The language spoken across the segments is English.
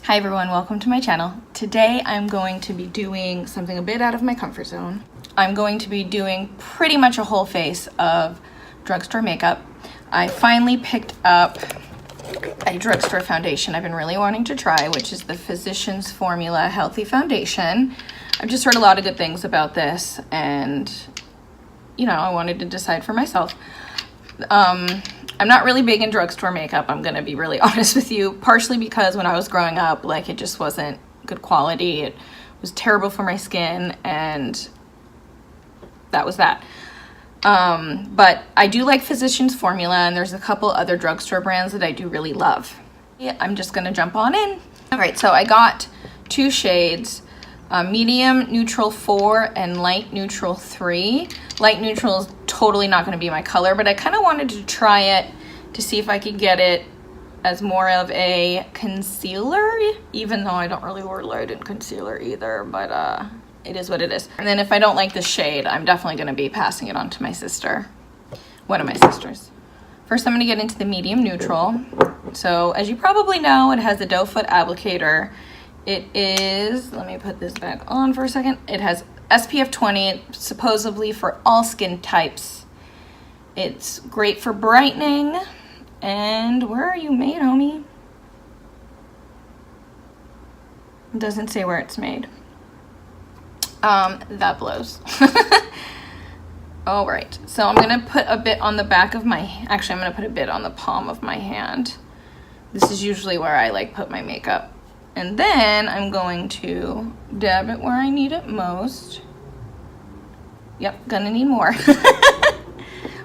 Hi everyone, welcome to my channel. Today I'm going to be doing something a bit out of my comfort zone. I'm going to be doing pretty much a whole face of drugstore makeup. I finally picked up a drugstore foundation I've been really wanting to try, which is the Physicians Formula Healthy Foundation. I've just heard a lot of good things about this and, you know, I wanted to decide for myself. I'm not really big in drugstore makeup, I'm gonna be really honest with you, partially because when I was growing up, like, it just wasn't good quality. It was terrible for my skin, and that was that. But I do like Physicians Formula, and there's a couple other drugstore brands that I do really love. Yeah, I'm just gonna jump on in. All right, so I got two shades, medium neutral 4 and light neutral 3. Light neutral is totally not going to be my color, but I kind of wanted to try it to see if I could get it as more of a concealer, even though I don't really wear light in concealer either, but it is what it is. And then if I don't like the shade, I'm definitely going to be passing it on to my sister, one of my sisters. First, I'm going to get into the medium neutral. So as you probably know, it has a doe foot applicator. It is, let me put this back on for a second. It has SPF 20, supposedly for all skin types. It's great for brightening. And where are you made, homie? It doesn't say where it's made. That blows. All right, so I'm gonna put a bit on the back of my, actually I'm gonna put a bit on the palm of my hand. This is usually where I like put my makeup. And then I'm going to dab it where I need it most. Yep, gonna need more.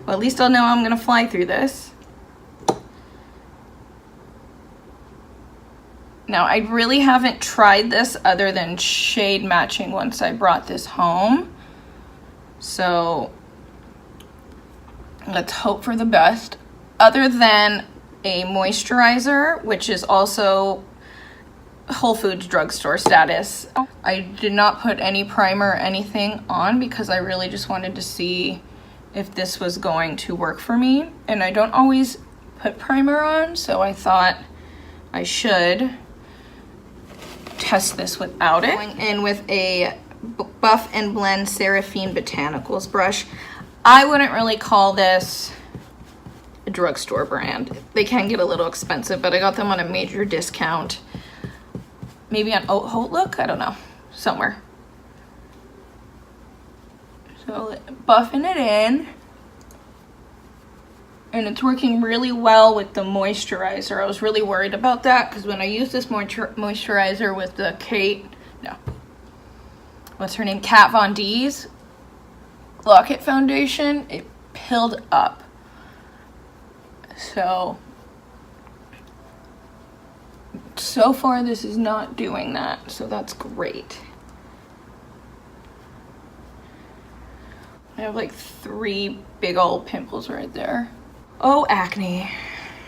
Well, at least I'll know I'm gonna fly through this. Now, I really haven't tried this other than shade matching once I brought this home. So let's hope for the best. Other than a moisturizer, which is also Whole Foods drugstore status. I did not put any primer or anything on because I really just wanted to see if this was going to work for me. And I don't always put primer on, so I thought I should test this without it. Going in with a Buff and Blend Seraphine Botanicals brush. I wouldn't really call this a drugstore brand. They can get a little expensive, but I got them on a major discount. Maybe on Outlook, I don't know, somewhere. So buffing it in, and it's working really well with the moisturizer. I was really worried about that because when I used this moisturizer with the what's her name, Kat Von D's Lock-It foundation, it pilled up. So far this is not doing that, so that's great. I have like 3 big old pimples right there. Oh, acne.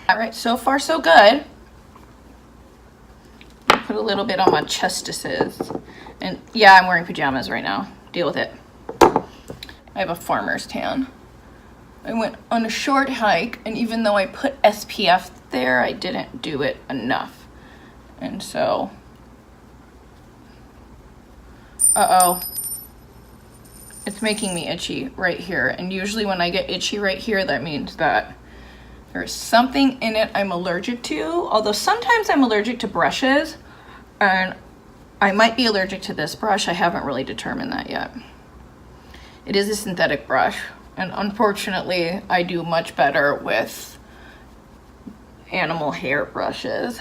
All right, so far so good. Put a little bit on my chestises. And yeah, I'm wearing pajamas right now. Deal with it. I have a farmer's tan. I went on a short hike, and even though I put SPF there, I didn't do it enough. And so, it's making me itchy right here. And usually when I get itchy right here, that means that there's something in it I'm allergic to. Although sometimes I'm allergic to brushes, and I might be allergic to this brush. I haven't really determined that yet. It is a synthetic brush, and unfortunately, I do much better with animal hair brushes.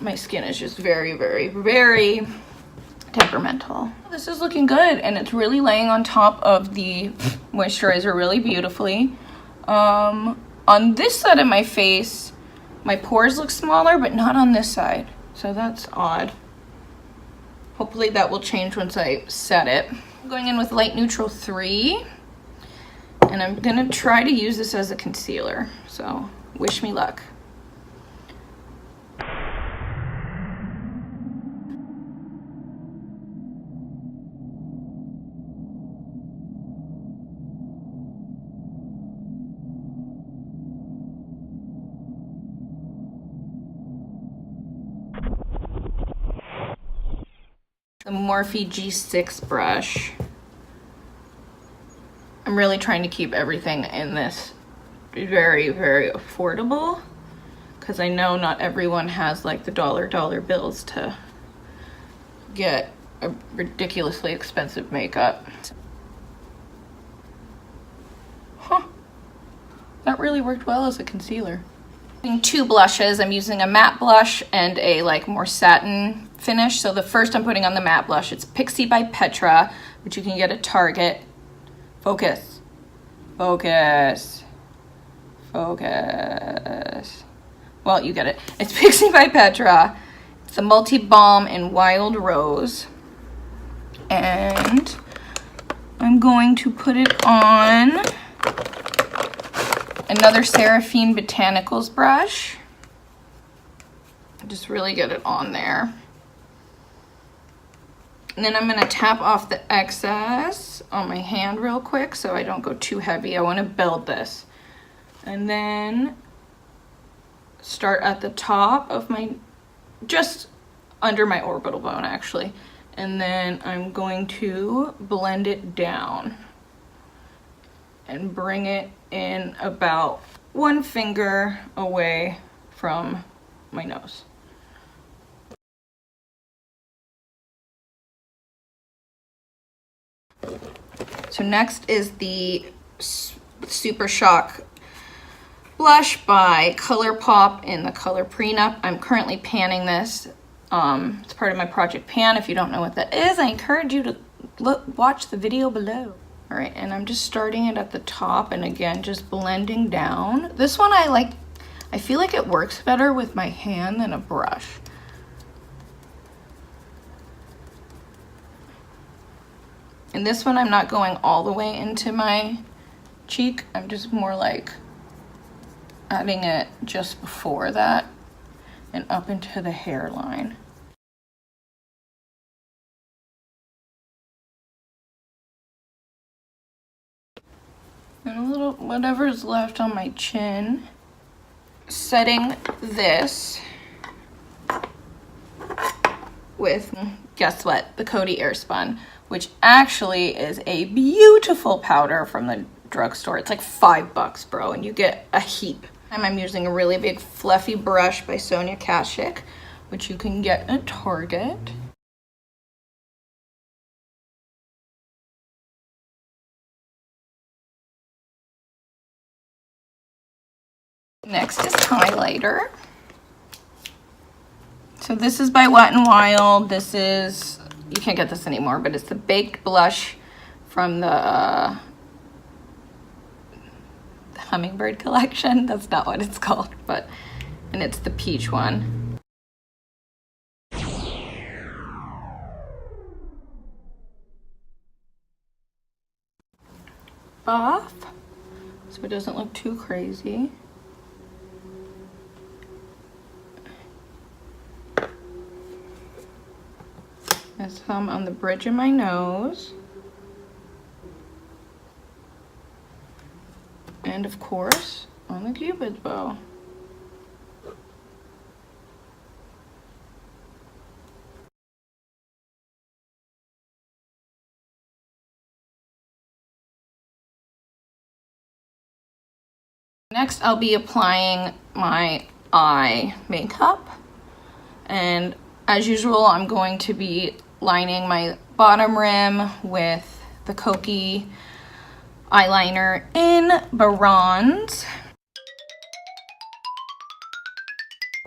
My skin is just very, very, very temperamental. This is looking good, and it's really laying on top of the moisturizer really beautifully. On this side of my face, my pores look smaller, but not on this side. So that's odd. Hopefully that will change once I set it. I'm going in with light neutral 3, and I'm gonna try to use this as a concealer. So wish me luck. The Morphe G6 brush. I'm really trying to keep everything in this very, very affordable, because I know not everyone has like the dollar bills to get a ridiculously expensive makeup. Huh. That really worked well as a concealer. Using two blushes, I'm using a matte blush and a like more satin finish. So the first I'm putting on the matte blush, it's Pixie by Petra, which you can get at Target. Focus. Focus. Focus. Well, you get it. It's Pixie by Petra. It's a multi-balm in Wild Rose. And I'm going to put it on another Seraphine Botanicals brush. Just really get it on there. And then I'm gonna tap off the excess on my hand real quick so I don't go too heavy. I wanna build this. And then start at the top of my, just under my orbital bone actually. And then I'm going to blend it down and bring it in about 1 finger away from my nose. So next is the Super Shock blush by ColourPop in the color Prenup. I'm currently panning this. It's part of my Project Pan. If you don't know what that is, I encourage you to watch the video below. All right, and I'm just starting it at the top and again, just blending down. This one I feel like it works better with my hand than a brush. And this one, I'm not going all the way into my cheek. I'm just more like adding it just before that and up into the hairline. And a little, whatever's left on my chin. Setting this with, guess what, the Coty Airspun, which actually is a beautiful powder from the drugstore. It's like $5, bro, and you get a heap. I'm using a really big fluffy brush by Sonia Kashuk, which you can get at Target. Next is highlighter. So this is by Wet n Wild. This is, you can't get this anymore, but it's the Baked Blush from the Hummingbird collection. That's not what it's called, but, and it's the peach one. Buff, so it doesn't look too crazy. And some on the bridge of my nose. And of course, on the Cupid's bow. Next, I'll be applying my eye makeup. And as usual, I'm going to be lining my bottom rim with the Kokie eyeliner in Bronze.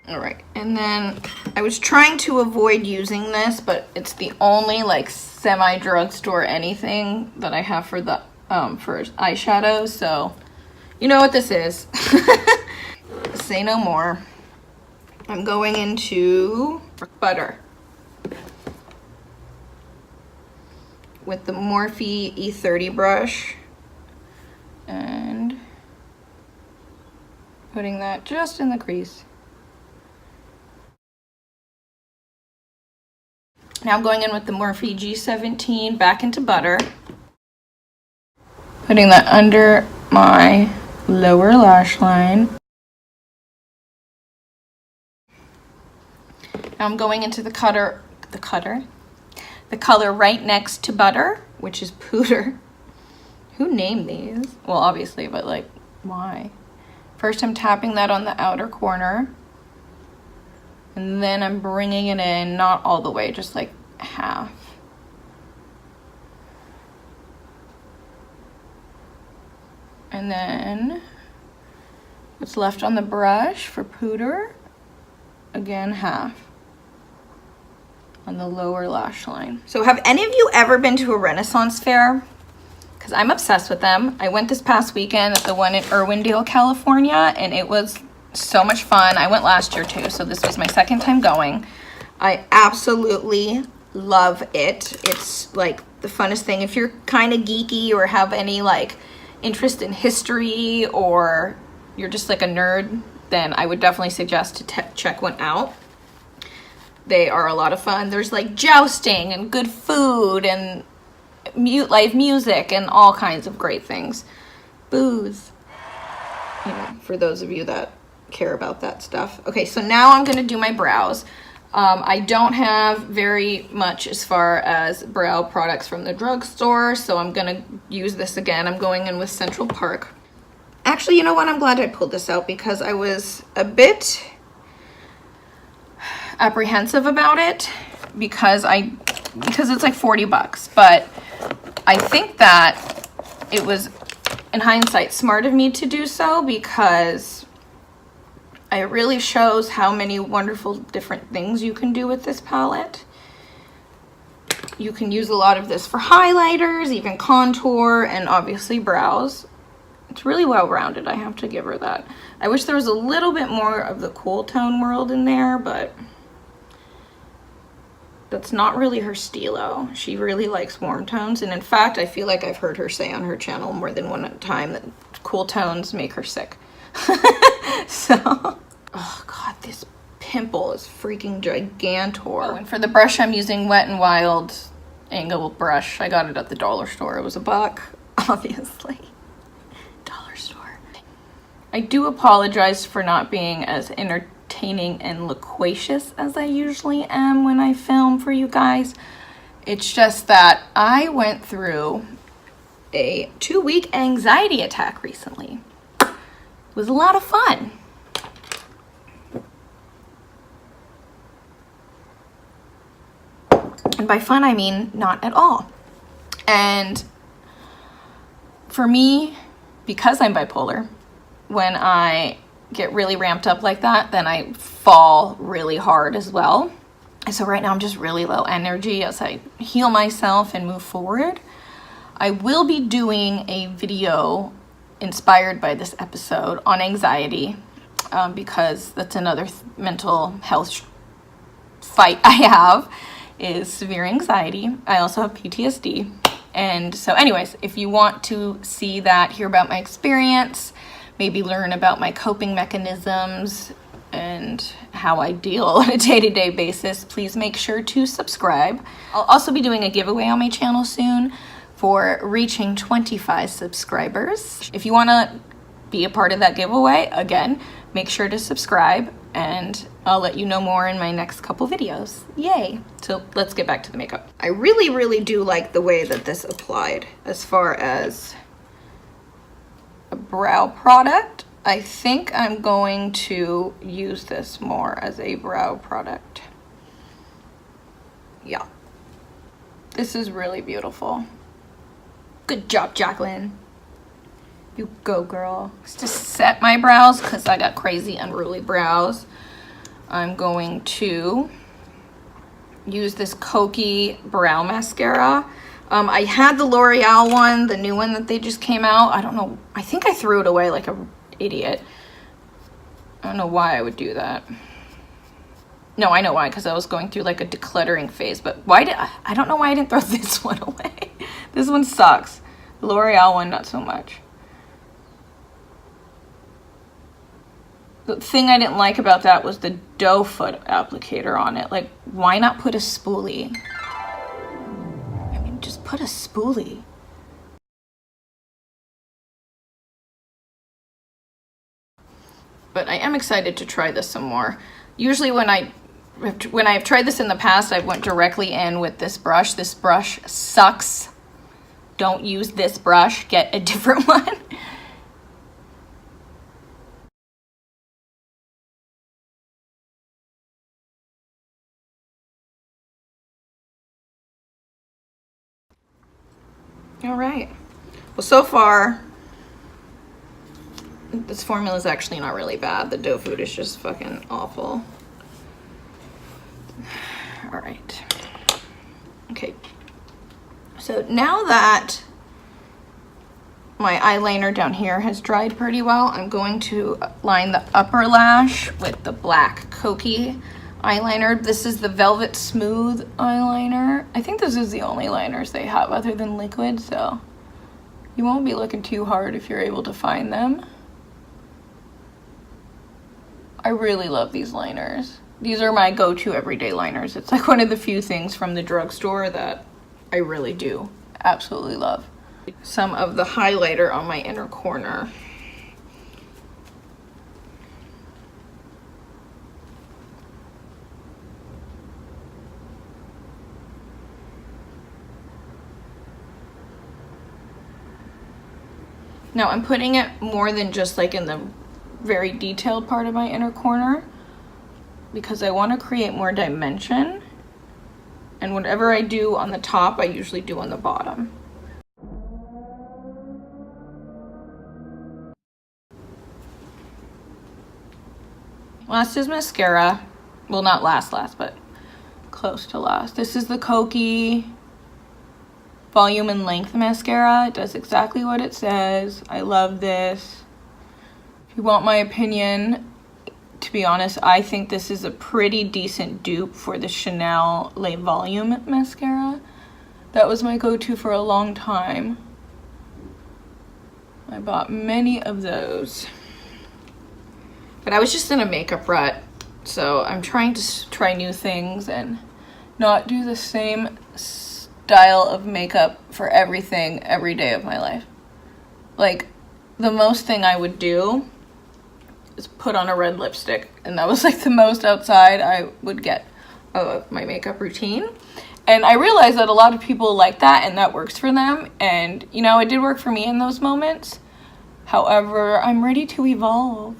All right, and then I was trying to avoid using this, but it's the only like semi-drugstore anything that I have for the for eyeshadow, so you know what this is. Say no more. I'm going into butter with the Morphe E30 brush and putting that just in the crease. Now I'm going in with the Morphe G17 back into butter, putting that under my lower lash line. Now I'm going into the the color Right Next to Butter, which is Pooter. Who named these? Well, obviously, but like, why? First I'm tapping that on the outer corner, and then I'm bringing it in, not all the way, just like half. And then what's left on the brush for Pooter, again, half on the lower lash line. So have any of you ever been to a Renaissance fair? Because I'm obsessed with them. I went this past weekend at the one in Irwindale, California, and it was so much fun. I went last year too, so this was my second time going. I absolutely love it. It's like the funnest thing. If you're kind of geeky or have any like interest in history, or you're just like a nerd, then I would definitely suggest to check one out. They are a lot of fun. There's like jousting and good food and live music and all kinds of great things. Booze, you know, for those of you that care about that stuff. Okay, so now I'm gonna do my brows. I don't have very much as far as brow products from the drugstore, so I'm gonna use this again. I'm going in with Central Park. Actually, you know what? I'm glad I pulled this out because I was a bit apprehensive about it because it's like 40 bucks, but I think that it was, in hindsight, smart of me to do so because it really shows how many wonderful different things you can do with this palette. You can use a lot of this for highlighters, even contour, and obviously brows. It's really well-rounded, I have to give her that. I wish there was a little bit more of the cool tone world in there, but that's not really her stilo. She really likes warm tones, and in fact, I feel like I've heard her say on her channel more than one time that cool tones make her sick. So, oh god, this pimple is freaking gigantor. Oh, and for the brush, I'm using Wet n Wild angled brush. I got it at the dollar store. It was $1, obviously. Dollar store. I do apologize for not being as entertaining and loquacious as I usually am when I film for you guys. It's just that I went through a 2-week anxiety attack recently. It was a lot of fun. And by fun, I mean not at all. And for me, because I'm bipolar, when I get really ramped up like that, then I fall really hard as well. And so right now I'm just really low energy as I heal myself and move forward. I will be doing a video inspired by this episode on anxiety because that's another mental health fight I have, is severe anxiety. I also have PTSD. And so anyways, if you want to see that, hear about my experience, maybe learn about my coping mechanisms and how I deal on a day-to-day basis, please make sure to subscribe. I'll also be doing a giveaway on my channel soon for reaching 25 subscribers. If you want to be a part of that giveaway, again, make sure to subscribe and I'll let you know more in my next couple videos. Yay! So let's get back to the makeup. I really, really do like the way that this applied as far as a brow product. I think I'm going to use this more as a brow product. Yeah. This is really beautiful. Good job, Jacqueline. You go, girl. To set my brows, because I got crazy unruly brows, I'm going to use this Kokie brow mascara. I had the L'Oreal one, the new one that they just came out. I don't know. I think I threw it away like an idiot. I don't know why I would do that. No, I know why, because I was going through like a decluttering phase. But why did I don't know why I didn't throw this one away. This one sucks. The L'Oreal one, not so much. The thing I didn't like about that was the doe foot applicator on it. Like, why not put a spoolie? I mean, just put a spoolie. But I am excited to try this some more. Usually when I when I've tried this in the past, I went directly in with this brush. This brush sucks. Don't use this brush. Get a different one. All right. Well, so far, this formula is actually not really bad. The dough food is just fucking awful. All right. Okay. So now that my eyeliner down here has dried pretty well, I'm going to line the upper lash with the black Kokie eyeliner. This is the Velvet Smooth eyeliner. I think this is the only liners they have other than liquid, so you won't be looking too hard if you're able to find them. I really love these liners. These are my go-to everyday liners. It's like one of the few things from the drugstore that I really do absolutely love. Some of the highlighter on my inner corner. Now I'm putting it more than just like in the very detailed part of my inner corner because I want to create more dimension, and whatever I do on the top I usually do on the bottom. Last is mascara. Well, not last, but close to last. This is the Kokie Volume and Length Mascara. It does exactly what it says. I love this. If you want my opinion, to be honest, I think this is a pretty decent dupe for the Chanel Le Volume Mascara. That was my go-to for a long time. I bought many of those. But I was just in a makeup rut, so I'm trying to try new things and not do the same style of makeup for everything every day of my life. Like, the most thing I would do is put on a red lipstick, and that was like the most outside I would get of my makeup routine. And I realized that a lot of people like that and that works for them, and you know, it did work for me in those moments. However, I'm ready to evolve.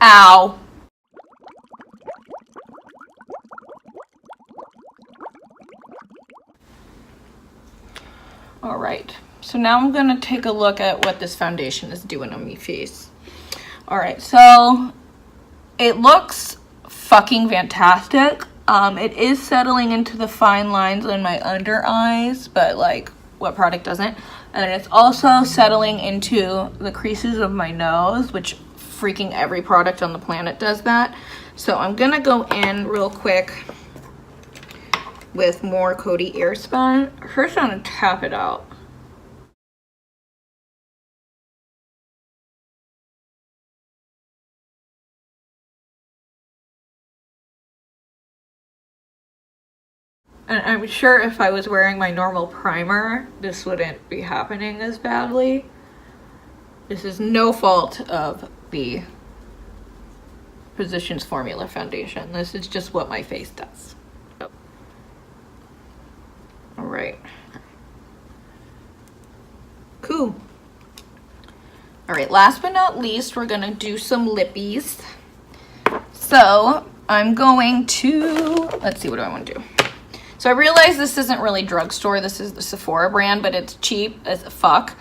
Ow. All right, so now I'm gonna take a look at what this foundation is doing on my face. All right, so it looks fucking fantastic. It is settling into the fine lines in my under eyes, but like, what product doesn't? And it's also settling into the creases of my nose, which freaking every product on the planet does that. So I'm gonna go in real quick with more Coty Airspun. First I'm gonna tap it out. And I'm sure if I was wearing my normal primer, this wouldn't be happening as badly. This is no fault of the Physicians Formula foundation. This is just what my face does. All right. Cool. All right, last but not least, we're gonna do some lippies. So I'm going to, let's see, what do I want to do? So I realize this isn't really drugstore, this is the Sephora brand, but it's cheap as fuck.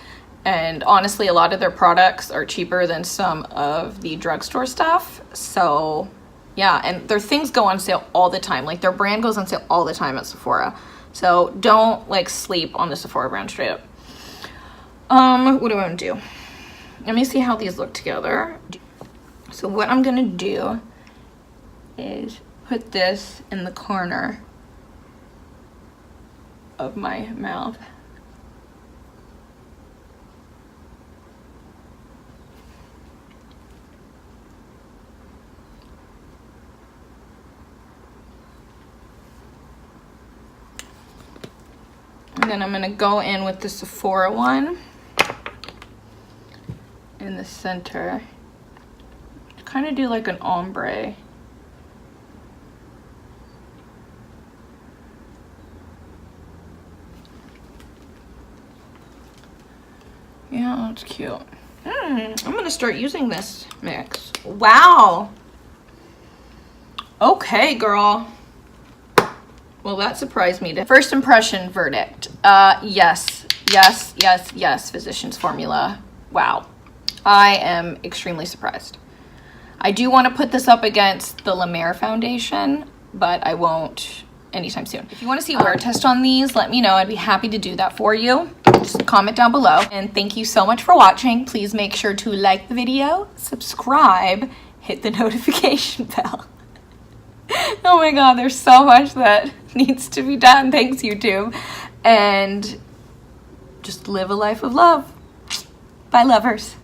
And honestly, a lot of their products are cheaper than some of the drugstore stuff. So yeah, and their things go on sale all the time. Like, their brand goes on sale all the time at Sephora. So don't like sleep on the Sephora brand, straight up. What do I want to do? Let me see how these look together. So what I'm gonna do is put this in the corner of my mouth. And then I'm gonna go in with the Sephora one in the center. Kind of do like an ombre Yeah, it's cute. I'm gonna start using this mix. Wow. Okay, girl. Well, that surprised me. First impression verdict. Yes, yes, yes, yes, Physicians Formula. Wow. I am extremely surprised. I do want to put this up against the La Mer foundation, but I won't anytime soon. If you want to see a wear test on these, let me know. I'd be happy to do that for you. Just comment down below. And thank you so much for watching. Please make sure to like the video, subscribe, hit the notification bell. Oh my god, there's so much that needs to be done. Thanks, YouTube. And just live a life of love. Bye, lovers.